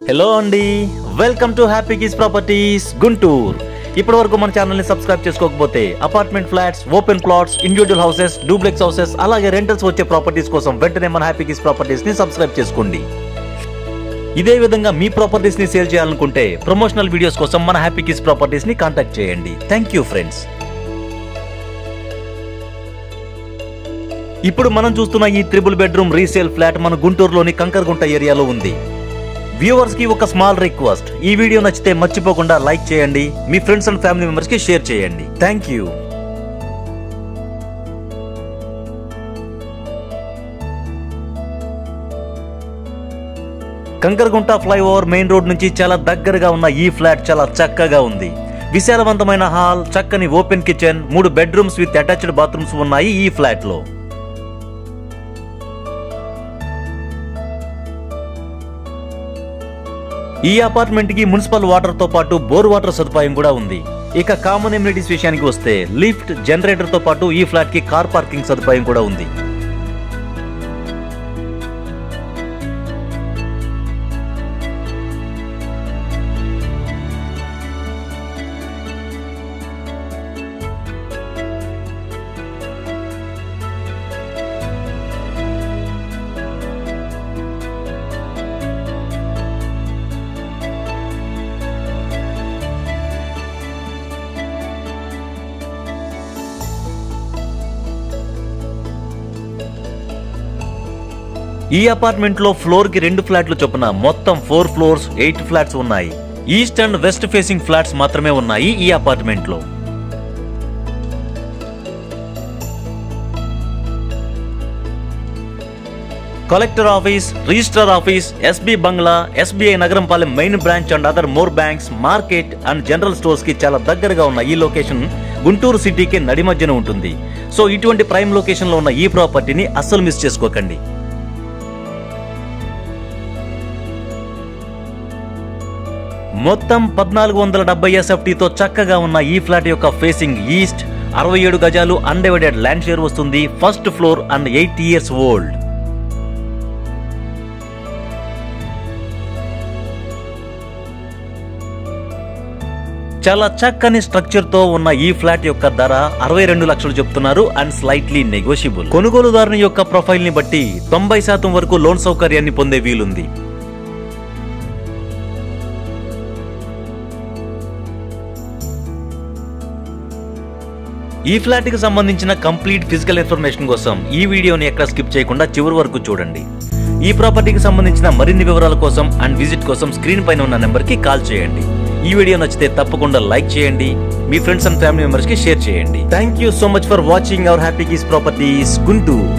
Hello అండి, welcome to happy keys properties Guntur. ఇప్పటి వరకు మన ఛానల్ ని సబ్స్క్రైబ్ చేసుకోకపోతే apartment flats, open plots, individual houses, duplex houses, అలాగే రెంటల్స్ వచ్చే ప్రాపర్టీస్ కోసం వెంటనే మన హ్యాపీ కీస్ ప్రాపర్టీస్ ని సబ్స్క్రైబ్ చేసుకోండి. ఇదే విధంగా మీ ప్రాపర్టీస్ ని సేల్ చేయాలనుకుంటే ప్రమోషనల్ వీడియోస్ కోసం మన హ్యాపీ కీస్ ప్రాపర్టీస్ ని కాంటాక్ట్ చేయండి. Thank you friends. ఇప్పుడు మనం చూస్తున్న ఈ 3 బెడ్రూమ్ రీసేల్ ఫ్లాట్ మన గుంటూరులోని కంకరగుంట ఏరియాలో ఉంది. వ్యూవర్స్ కి ఒక స్మాల్ రిక్వెస్ట్, ఈ వీడియో నచ్చితే మర్చిపోకుండా లైక్ చేయండి, మీ ఫ్రెండ్స్ అండ్ ఫ్యామిలీ మెంబర్స్ కి షేర్ చేయండి. Thank you. Kankaragunta flyover main road నుంచి చాలా దగ్గరగా ఉన్న ఈ ఫ్లాట్ చాలా చక్కగా ఉంది. విశాలవంతమైన హాల్, చక్కని open kitchen, 3 bedrooms with attached bathrooms ఉన్నాయి ఈ ఫ్లాట్ లో. ఈ అపార్ట్మెంట్ కి మున్సిపల్ వాటర్ తో పాటు బోర్ వాటర్ సదుపాయం కూడా ఉంది. ఇక కామన్ ఎమ్యూనిటీస్ విషయానికి వస్తే లిఫ్ట్, జనరేటర్ తో పాటు ఈ ఫ్లాట్ కి కార్ పార్కింగ్ సదుపాయం కూడా ఉంది. ఈ అపార్ట్మెంట్ లో ఫ్లోర్ కి 2 ఫ్లాట్లు చొప్పున మొత్తం 4 ఫ్లోర్స్, 8 ఫ్లాట్స్ ఉన్నాయి. East and west facing flats మాత్రమే ఉన్నాయి ఈ అపార్ట్మెంట్ లో. Collector office, registrar office, SB బంగ్లా, SBI Nagarampalem main branch and other more banks, market and general stores కి చాలా దగ్గరగా ఉన్న ఈ లొకేషన్ గుంటూరు సిటీకి నడి మధ్యన ఉంటుంది. సో ఇటువంటి ప్రైమ్ లొకేషన్ లో ఉన్న ఈ ప్రాపర్టీని అస్సలు మిస్ చేసుకోకండి. మొత్తం 1470 SFTతో చక్కగా ఉన్న ఈ ఫ్లాట్ యొక్క ఫేసింగ్ ఈస్ట్, 67 గజాలు అన్డివైడెడ్ ల్యాండ్ షేర్ వస్తుంది. First floor and 8 years old. చాలా చక్కని స్ట్రక్చర్ తో ఉన్న ఈ ఫ్లాట్ యొక్క ధర 62 లక్షలు చెప్తున్నారు అండ్ స్లైట్లీ నెగోషియబుల్. కొనుగోలుదారుని యొక్క ప్రొఫైల్ ని బట్టి 90% వరకు లోన్ సౌకర్యాన్ని పొందే వీలుంది. ఈ ఫ్లాట్ కి సంబంధించిన కంప్లీట్ ఫిజికల్ ఇన్ఫర్మేషన్ కోసం ఈ వీడియోని ఎక్కడ స్కిప్ చేయకుండా చివరి వరకు చూడండి. ఈ ప్రాపర్టీకి సంబంధించిన మరిన్ని వివరాల కోసం అండ్ విజిట్ కోసం స్క్రీన్ పైన ఉన్న నెంబర్ కి కాల్ చేయండి. ఈ వీడియో నచ్చితే తప్పకుండా లైక్ చేయండి, మీ ఫ్రెండ్స్ అండ్ ఫ్యామిలీ మెంబర్స్ కి షేర్ చేయండి. Thank you so much for watching our happy keys properties Guntur.